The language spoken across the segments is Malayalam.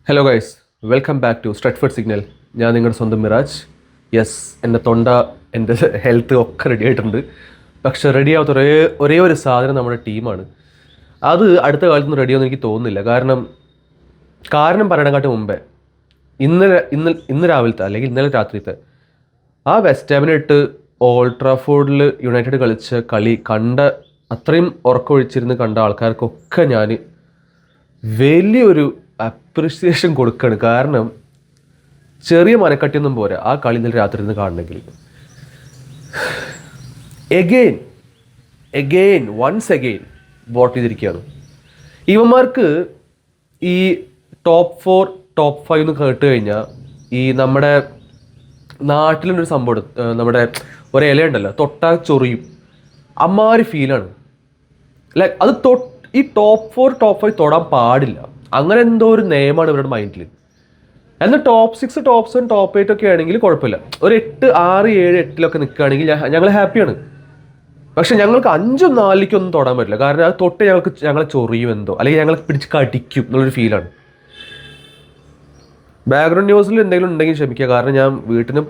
Hello guys, welcome back to Stretford signal. ഞാൻ നിങ്ങളുടെ സ്വന്തം മിറാജ്. യെസ്, എൻ്റെ തൊണ്ട, എൻ്റെ ഹെൽത്ത് ഒക്കെ റെഡി ആയിട്ടുണ്ട്. പക്ഷെ റെഡി ആവാത്ത ഒരേ ഒരു സാധനം നമ്മുടെ ടീമാണ്. അത് അടുത്ത കാലത്തൊന്നും റെഡിയാവുമെന്ന് എനിക്ക് തോന്നുന്നില്ല. കാരണം പറയണക്കാട്ട് മുമ്പേ ഇന്ന് രാവിലത്തെ അല്ലെങ്കിൽ ഇന്നലെ രാത്രിത്തെ ആ വെസ്റ്റ് ഹാമിനിട്ട് ഓൾഡ് ട്രാഫോർഡിൽ യുണൈറ്റഡ് കളിച്ച കളി കണ്ട അത്രയും ഉറക്കമൊഴിച്ചിരുന്ന് കണ്ട ആൾക്കാർക്കൊക്കെ ഞാൻ വലിയൊരു അപ്രിസിയേഷൻ കൊടുക്കുകയാണ്. കാരണം ചെറിയ മനക്കട്ടിയൊന്നും പോരാ ആ കളി ഇന്നലെ രാത്രി നിന്ന് കാണണമെങ്കിൽ. വൺസ് അഗെയിൻ വോട്ട് ചെയ്തിരിക്കുകയാണ്. ഇവന്മാർക്ക് ഈ ടോപ്പ് 4 ടോപ്പ് 5 എന്ന് കേട്ട് കഴിഞ്ഞാൽ ഈ നമ്മുടെ നാട്ടിലൊരു സംഭവം, നമ്മുടെ ഒരു ഇലയുണ്ടല്ലോ, തൊട്ടാ ചൊറിയും അമ്മാതിരി ഫീലാണ്. ലൈക്ക് അത് ഈ ടോപ്പ് 4 ടോപ്പ് 5 തൊടാൻ പാടില്ല, അങ്ങനെ എന്തോ ഒരു നിയമമാണ് ഇവരുടെ മൈൻഡിൽ. എന്നാൽ ടോപ്പ് 6 ടോപ്പ് 7 ടോപ്പ് 8 ഒക്കെ ആണെങ്കിൽ കുഴപ്പമില്ല. ഒരു 8 6 7 8 നിൽക്കുകയാണെങ്കിൽ ഞങ്ങൾ ഹാപ്പിയാണ്. പക്ഷെ ഞങ്ങൾക്ക് 5 4 തൊടാൻ പറ്റില്ല. കാരണം അത് തൊട്ട് ഞങ്ങളെ ചൊറിയും എന്തോ, അല്ലെങ്കിൽ ഞങ്ങളെ പിടിച്ച് കടിക്കും എന്നുള്ളൊരു ഫീലാണ്. ബാക്ക്ഗ്രൗണ്ട് ന്യൂസിൽ എന്തെങ്കിലും ഉണ്ടെങ്കിൽ ക്ഷമിക്കുക. കാരണം ഞാൻ വീട്ടിന്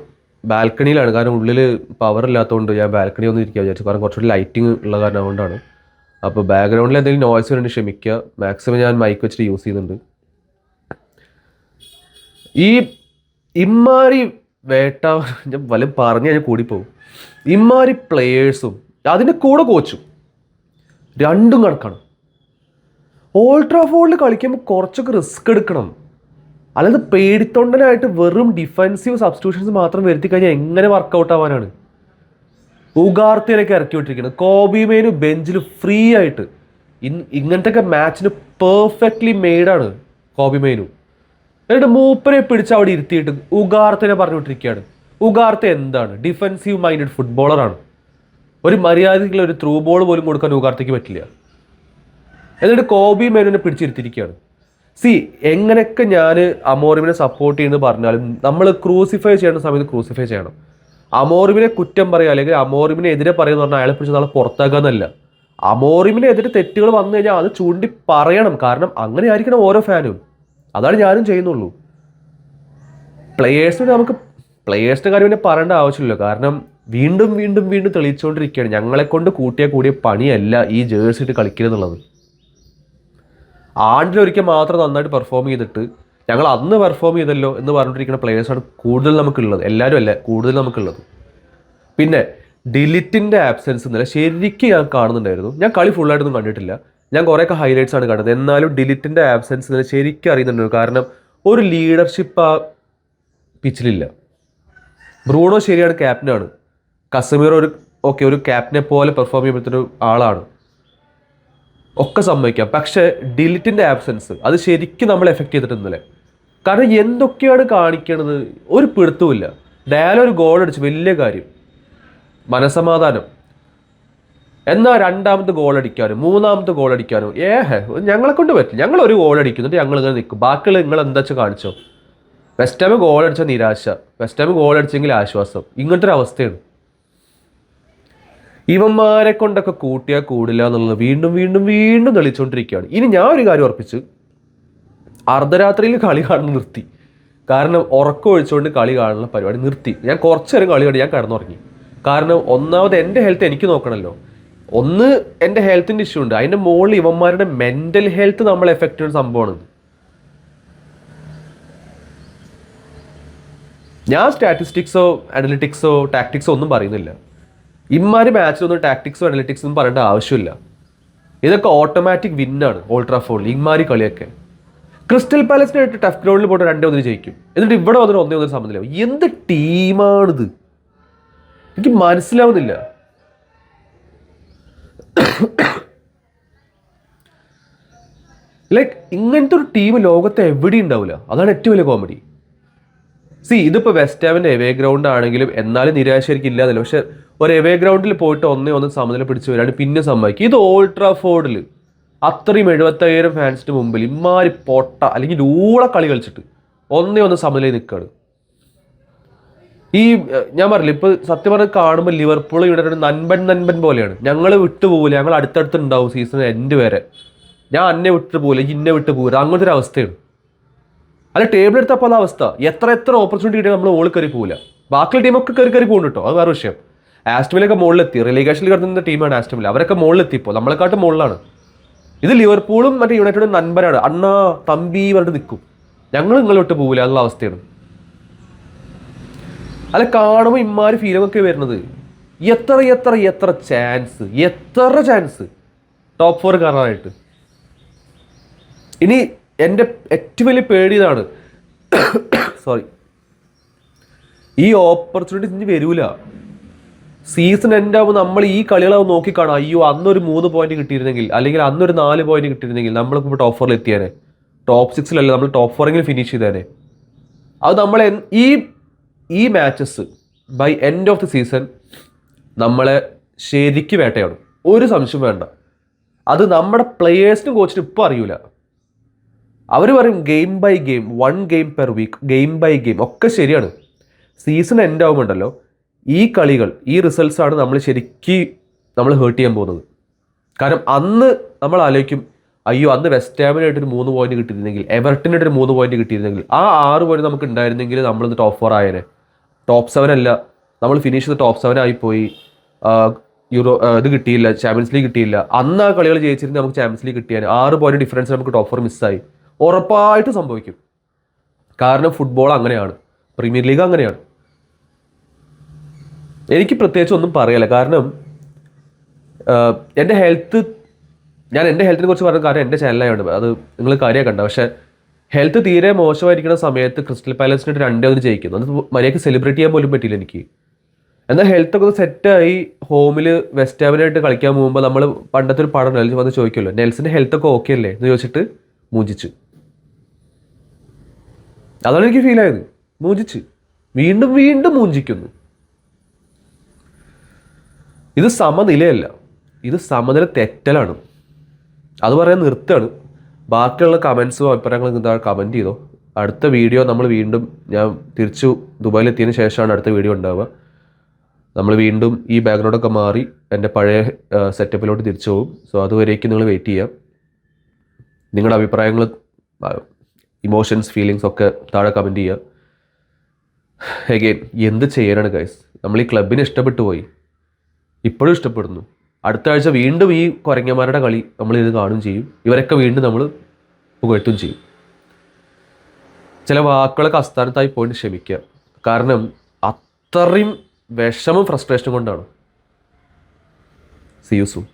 ബാൽക്കണിയിലാണ്. കാരണം ഉള്ളിൽ പവർ ഇല്ലാത്തതുകൊണ്ട് ഞാൻ ബാൽക്കണി ഒന്നും ഇരിക്കുക വിചാരിച്ചു. കാരണം കുറച്ചുകൂടി ലൈറ്റിംഗ് ഉള്ള കാരണം അതുകൊണ്ടാണ്. അപ്പോൾ ബാക്ക്ഗ്രൗണ്ടിൽ എന്തെങ്കിലും നോയ്സ് വേണ്ടി ക്ഷമിക്കുക. മാക്സിമം ഞാൻ മൈക്ക് വെച്ചിട്ട് യൂസ് ചെയ്യുന്നുണ്ട്. ഈ ഇമ്മാരി ഞാൻ വല്ലതും പറഞ്ഞു കഴിഞ്ഞാൽ കൂടിപ്പോവും. ഇമ്മാരി പ്ലെയേഴ്സും അതിൻ്റെ കൂടെ കോച്ചും രണ്ടും കണക്കാണ്. ഓൾഡ് ട്രാഫോർഡിൽ കളിക്കുമ്പോൾ കുറച്ചൊക്കെ റിസ്ക് എടുക്കണം. അല്ലാതെ പേടിത്തൊണ്ടനായിട്ട് വെറും ഡിഫെൻസീവ് സബ്സ്റ്റിറ്റ്യൂഷൻസ് മാത്രം വരുത്തി കഴിഞ്ഞാൽ എങ്ങനെ വർക്കൗട്ട് ആവാനാണ്? ഉഗാർത്തിനൊക്കെ ഇറക്കി വിട്ടിരിക്കുന്നത്. കോബി മെയിനു ബെഞ്ചിൽ ഫ്രീ ആയിട്ട്. ഇങ്ങനത്തെ മാച്ചിന് പെർഫെക്റ്റ്ലി മെയ്ഡാണ് കോബി മെയിനു. എന്നിട്ട് മൂപ്പരെ പിടിച്ച് അവിടെ ഇരുത്തിയിട്ട് ഉഗാർത്തിനെ പറഞ്ഞു വിട്ടിരിക്കുകയാണ്. ഉഗാർത്ത എന്താണ്? ഡിഫെൻസീവ് മൈൻഡഡ് ഫുട്ബോളറാണ്. ഒരു മര്യാദയ്ക്കുള്ള ഒരു ത്രൂ ബോൾ പോലും കൊടുക്കാൻ ഉഗാർത്തയ്ക്ക് പറ്റില്ല. എന്നിട്ട് കോബി മെയിനുവിനെ പിടിച്ചിരുത്തിയിരിക്കുകയാണ്. എങ്ങനെയൊക്കെ ഞാൻ അമോറിമിനെ സപ്പോർട്ട് ചെയ്യുന്നത് പറഞ്ഞാലും നമ്മൾ ക്രൂസിഫൈ ചെയ്യേണ്ട സമയത്ത് ക്രൂസിഫൈ ചെയ്യണം. അമോറിമിനെ കുറ്റം പറയുക അല്ലെങ്കിൽ അമോറിമിനെ എതിരെ പറയുക പറഞ്ഞാൽ അയാളെ പിടിച്ച് നാളെ പുറത്താക്കാന്നല്ല. അമോറിമിനെതിരെ തെറ്റുകൾ വന്നു കഴിഞ്ഞാൽ അത് ചൂണ്ടി പറയണം. കാരണം അങ്ങനെ ആയിരിക്കണം ഓരോ ഫാനും. അതാണ് ഞാനും ചെയ്യുന്നുള്ളൂ. പ്ലെയേഴ്സിൻ്റെ കാര്യം പിന്നെ പറയേണ്ട ആവശ്യമില്ല. കാരണം വീണ്ടും വീണ്ടും വീണ്ടും തെളിയിച്ചുകൊണ്ടിരിക്കുകയാണ് ഞങ്ങളെക്കൊണ്ട് കൂടിയ പണിയല്ല ഈ ജേഴ്സി ഇട്ട് കളിക്കരുതെന്നുള്ളത്. ആണ്ടിലൊരിക്കൽ മാത്രം നന്നായിട്ട് പെർഫോം ചെയ്തിട്ട് ഞങ്ങൾ അന്ന് പെർഫോം ചെയ്തല്ലോ എന്ന് പറഞ്ഞിട്ടിരിക്കുന്ന പ്ലെയേഴ്സാണ് കൂടുതൽ നമുക്കുള്ളത്. എല്ലാവരും അല്ല, കൂടുതൽ നമുക്കുള്ളത്. പിന്നെ ഡിലിറ്റിൻ്റെ ആബ്സെൻസ് ഇന്നലെ ശരിക്കും ഞാൻ കാണുന്നുണ്ടായിരുന്നു. ഞാൻ കളി ഫുള്ളായിട്ടൊന്നും കണ്ടിട്ടില്ല. ഞാൻ കുറേയൊക്കെ ഹൈലൈറ്റ്സ് ആണ് കണ്ടത്. എന്നാലും ഡിലിറ്റിൻ്റെ ആബ്സെൻസ് ഇന്നലെ ശരിക്കും അറിയുന്നുണ്ട്. കാരണം ഒരു ലീഡർഷിപ്പ് ആ പിച്ചിലില്ല. ബ്രൂണോ ശരിയാണ്, ക്യാപ്റ്റനാണ്. കസമീറോ ഒരു ക്യാപ്റ്റനെ പോലെ പെർഫോം ചെയ്യുമ്പോഴത്തൊരു ആളാണ്, ഒക്കെ സമ്മതിക്കാം. പക്ഷേ ഡിലിറ്റിൻ്റെ ആബ്സെൻസ് അത് ശരിക്കും നമ്മൾ എഫക്റ്റ് ചെയ്തിട്ടുണ്ടല്ലേ. കാരണം എന്തൊക്കെയാണ് കാണിക്കണത് ഒരു പിടുത്തവുമില്ല. ഡയാലോ ഒരു ഗോൾ അടിച്ചു, വലിയ കാര്യം, മനസമാധാനം. എന്നാൽ രണ്ടാമത്തെ ഗോൾ അടിക്കാനും മൂന്നാമത്തെ ഗോൾ അടിക്കാനും ഞങ്ങളെ കൊണ്ട് പറ്റില്ല. ഞങ്ങൾ ഒരു ഗോൾ അടിക്കുന്നുണ്ട്, ഞങ്ങൾ ഇങ്ങനെ നിൽക്കും. ബാക്കിയുള്ള നിങ്ങൾ എന്താ വെച്ചാൽ കാണിച്ചോ. വെസ്റ്റ് ഹാം ഗോൾ അടിച്ച നിരാശ, വെസ്റ്റ് ഹാം ഗോൾ അടിച്ചെങ്കിൽ ആശ്വാസം. ഇങ്ങനത്തെ ഒരു അവസ്ഥയാണ്. ഇവന്മാരെ കൊണ്ടൊക്കെ കൂട്ടിയാൽ കൂടില്ല എന്നുള്ളത് വീണ്ടും വീണ്ടും വീണ്ടും തെളിച്ചുകൊണ്ടിരിക്കുകയാണ്. ഇനി ഞാൻ ഒരു കാര്യം ഉറപ്പിച്ച്, അർദ്ധരാത്രിയിൽ കളി കാണുന്നത് നിർത്തി. കാരണം ഉറക്കം ഒഴിച്ചുകൊണ്ട് കളി കാണുന്ന പരിപാടി നിർത്തി. ഞാൻ കുറച്ച് നേരം കളി കണ്ട് ഞാൻ കിടന്നുറങ്ങി. കാരണം ഒന്നാമത് എൻ്റെ ഹെൽത്ത് എനിക്ക് നോക്കണമല്ലോ. ഒന്ന് എൻ്റെ ഹെൽത്തിൻ്റെ ഇഷ്യൂ ഉണ്ട്, അതിൻ്റെ മുകളിൽ ഇവന്മാരുടെ മെൻ്റൽ ഹെൽത്ത് നമ്മളെ എഫക്റ്റ് ചെയ്യുന്ന സംഭവമാണ്. ഞാൻ സ്റ്റാറ്റിസ്റ്റിക്സോ അനലിറ്റിക്സോ ടാക്ടിക്സോ ഒന്നും പറയുന്നില്ല. ഇമ്മാതിരി മാച്ചിലൊന്നും ടാക്ടിക്സോ അനലിറ്റിക്സോ ഒന്നും പറയേണ്ട ആവശ്യമില്ല. ഇതൊക്കെ ഓട്ടോമാറ്റിക് വിന്നാണ് ഓൾഡ് ട്രാഫോർഡിൽ. ഇമ്മാതിരി കളിയൊക്കെ ക്രിസ്റ്റൽ പാലസിനായിട്ട് ടഫ് ഗ്രൗണ്ടിൽ പോയിട്ട് 2-1 ജയിക്കും. എന്നിട്ട് ഇവിടെ വന്നിട്ട് 1-1 സമനിലയാവും. എന്ത് ടീമാണിത്? എനിക്ക് മനസ്സിലാവുന്നില്ല. ഇങ്ങനത്തെ ഒരു ടീം ലോകത്തെ എവിടെ ഉണ്ടാവില്ല. അതാണ് ഏറ്റവും വലിയ കോമഡി. ഇതിപ്പോൾ വെസ്റ്റ് ഹാമിൻ്റെ എവേ ഗ്രൗണ്ട് ആണെങ്കിലും എന്നാലും നിരാശ ശരിക്കും ഇല്ലാന്നില്ല. പക്ഷെ ഒരു എവേ ഗ്രൗണ്ടിൽ പോയിട്ട് 1-1 സമനില പിടിച്ച് വരാണ് പിന്നെ സമ്മതിക്കും. ഇത് ഓൾഡ് ട്രാഫോർഡിൽ അത്രയും 75,000 ഫാൻസിന് മുമ്പിൽ ഇമ്മാരി പൊട്ട അല്ലെങ്കിൽ ഊള കളി കളിച്ചിട്ട് 1-1 സമനിലയിൽ നിൽക്കുകയാണ്. ഞാൻ പറഞ്ഞില്ല, ഇപ്പോൾ സത്യം പറഞ്ഞ് കാണുമ്പോൾ ലിവർപൂൾ ഇവിടെ നൻപൻ പോലെയാണ്. ഞങ്ങൾ വിട്ടുപോകില്ല, ഞങ്ങൾ അടുത്തടുത്ത് ഉണ്ടാവും സീസൺ എൻഡ് വരെ. ഞാൻ അന്നെ വിട്ടു പോകില്ല, ഇന്നെ വിട്ടു പോകില്ല, അങ്ങനത്തെ ഒരു അവസ്ഥയാണ്. അല്ല ടേബിൾ എടുത്തപ്പോൾ അവസ്ഥ എത്ര ഓപ്പർച്യൂണിറ്റി കിട്ടിയാൽ നമ്മൾ മുകളിൽ കയറി പോകില്ല. ബാക്കിയുള്ള ടീമൊക്കെ കയറി പോകുന്നു കേട്ടോ, അത് വേറെ വിഷയം. ആസ്റ്റമിലൊക്കെ മുകളിലെത്തി, റിലേഗേഷനിൽ കിടന്ന ടീമാണ് ആസ്റ്റമിൽ, അവരൊക്കെ മുകളിലെത്തിപ്പോൾ നമ്മളെക്കാട്ടും മുകളിലാണ്. ഇത് ലിവർപൂളും മറ്റേ യുണൈറ്റഡും നൻപരാണ്. അണ്ണാ തമ്പി പറഞ്ഞിട്ട് നിൽക്കും, ഞങ്ങൾ നിങ്ങളോട്ട് പോകില്ല എന്നുള്ള അവസ്ഥയാണ്. അല്ല കാണുമ്പോൾ ഇമ്മാര് ഫീലൊക്കെ വരുന്നത്. എത്ര ചാൻസ് ടോപ്പ് 4 കയറാനായിട്ട്. ഇനി എൻ്റെ ഏറ്റവും വലിയ പേടി ഇതാണ്, സോറി, ഈ ഓപ്പർച്യൂണിറ്റീസ് ഇനി വരൂല. സീസൺ എൻഡ് ആകുമ്പോൾ നമ്മൾ ഈ കളികളെ നോക്കിക്കാണാം, അയ്യോ അന്നൊരു 3 പോയിന്റ് കിട്ടിയിരുന്നെങ്കിൽ, അല്ലെങ്കിൽ അന്നൊരു 4 പോയിന്റ് കിട്ടിയിരുന്നെങ്കിൽ നമ്മളിപ്പോൾ ടോപ്പ് 4 എത്തിയാനെ. ടോപ്പ് 6 നമ്മൾ ടോപ്പ് 4 ഫിനിഷ് ചെയ്തേനെ. അത് നമ്മൾ ഈ matches by end of the season നമ്മളെ ശരിക്ക് വേട്ടയാടും, ഒരു സംശയം വേണ്ട. അത് നമ്മുടെ പ്ലെയേഴ്സിനും കോച്ചിനും ഇപ്പോൾ അറിയൂല. അവർ പറയും game by game, 1 game per week, game by game ഒക്കെ ശരിയാണ്. സീസൺ എൻഡ് ആകുമ്പോണ്ടല്ലോ ഈ കളികൾ, ഈ റിസൾട്ട്സാണ് നമ്മൾ ഹേർട്ട് ചെയ്യാൻ പോകുന്നത്. കാരണം അന്ന് നമ്മൾ ആലോചിക്കും, അയ്യോ അന്ന് വെസ്റ്റ് ഹാമിനായിട്ടൊരു 3 പോയിന്റ് കിട്ടിയിരുന്നെങ്കിൽ, എവർട്ടനായിട്ടൊരു 3 പോയിന്റ് കിട്ടിയിരുന്നെങ്കിൽ, ആ 6 പോയിന്റ് നമുക്ക് ഉണ്ടായിരുന്നെങ്കിൽ നമ്മളിന്ന് ടോപ്പ് 4 ആയേനെ. ടോപ്പ് 7 അല്ല, നമ്മൾ ഫിനിഷ് ചെയ്ത് ടോപ്പ് 7 ആയിപ്പോയി. ഇത് കിട്ടിയില്ല, ചാമ്പ്യൻസ് ലീഗ് കിട്ടിയില്ല. അന്ന് ആ കളികൾ ജയിച്ചിരുന്നെങ്കിൽ നമുക്ക് ചാമ്പ്യൻസ് ലീഗ് കിട്ടിയാൽ 6 പോയിന്റ് ഡിഫറൻസ് നമുക്ക് ടോപ്പ് 4 മിസ്സായി. ഉറപ്പായിട്ട് സംഭവിക്കും. കാരണം ഫുട്ബോൾ അങ്ങനെയാണ്, പ്രീമിയർ ലീഗ് അങ്ങനെയാണ്. എനിക്ക് പ്രത്യേകിച്ച് ഒന്നും പറയല്ല, കാരണം എൻ്റെ ഹെൽത്തിനെ കുറിച്ച് പറഞ്ഞ കാര്യം എൻ്റെ ചാനലായതുകൊണ്ട് അത് നിങ്ങൾ കാര്യമാക്കണ്ട. പക്ഷേ ഹെൽത്ത് തീരെ മോശമായിരിക്കുന്ന സമയത്ത് ക്രിസ്റ്റൽ പാലസിനായിട്ട് 2-1 ജയിക്കുന്നു. അത് മര്യാദയ്ക്ക് സെലിബ്രേറ്റ് ചെയ്യാൻ പോലും പറ്റിയില്ല എനിക്ക്. എന്നാൽ ഹെൽത്തൊക്കെ ഒന്ന് സെറ്റായി ഹോമിൽ വെസ്റ്റ് ഹാമിനായിട്ട് കളിക്കാൻ പോകുമ്പോൾ നമ്മൾ പണ്ടത്തെ ഒരു പടം വന്ന് ചോദിക്കുമല്ലോ, നെൽസിൻ്റെ ഹെൽത്തൊക്കെ ഓക്കെ അല്ലേ എന്ന് ചോദിച്ചിട്ട് മൂഞ്ചിച്ച്. അതാണ് എനിക്ക് ഫീൽ ആയത്. മൂഞ്ചിച്ച് വീണ്ടും മൂഞ്ചിക്കുന്നു. ഇത് സമനിലയല്ല, ഇത് സമനില തെറ്റലാണ്. അത് പറയാൻ നിർത്തുകയാണ്. ബാക്കിയുള്ള കമൻസും അഭിപ്രായങ്ങളും എന്താ കമൻറ്റ് ചെയ്തോ. അടുത്ത വീഡിയോ ഞാൻ തിരിച്ചു ദുബായിലെത്തിയതിന് ശേഷമാണ് അടുത്ത വീഡിയോ ഉണ്ടാവുക. നമ്മൾ വീണ്ടും ഈ ബാക്ക്ഗ്രൗണ്ടൊക്കെ മാറി എൻ്റെ പഴയ സെറ്റപ്പിലോട്ട് തിരിച്ചു പോകും. സോ അതുവരേക്കും നിങ്ങൾ വെയിറ്റ് ചെയ്യാം. നിങ്ങളുടെ അഭിപ്രായങ്ങൾ, ഇമോഷൻസ്, ഫീലിങ്സ് ഒക്കെ താഴെ കമൻറ്റ് ചെയ്യുക. അഗെയിൻ എന്ത് ചെയ്യാനാണ് ഗൈസ്, നമ്മൾ ഈ ക്ലബിനെ ഇഷ്ടപ്പെട്ടു പോയി, ഇപ്പോഴും ഇഷ്ടപ്പെടുന്നു. അടുത്ത ആഴ്ച വീണ്ടും ഈ കുരങ്ങന്മാരുടെ കളി ഇത് കാണുകയും ചെയ്യും. ഇവരൊക്കെ വീണ്ടും നമ്മൾ പുകഴ്ത്തുകയും ചെയ്യും. ചില വാക്കുകളൊക്കെ അസ്ഥാനത്തായി പോയിട്ട് ക്ഷമിക്കുക. കാരണം അത്രയും വിഷമം ഫ്രസ്ട്രേഷൻ കൊണ്ടാണ്. See you soon.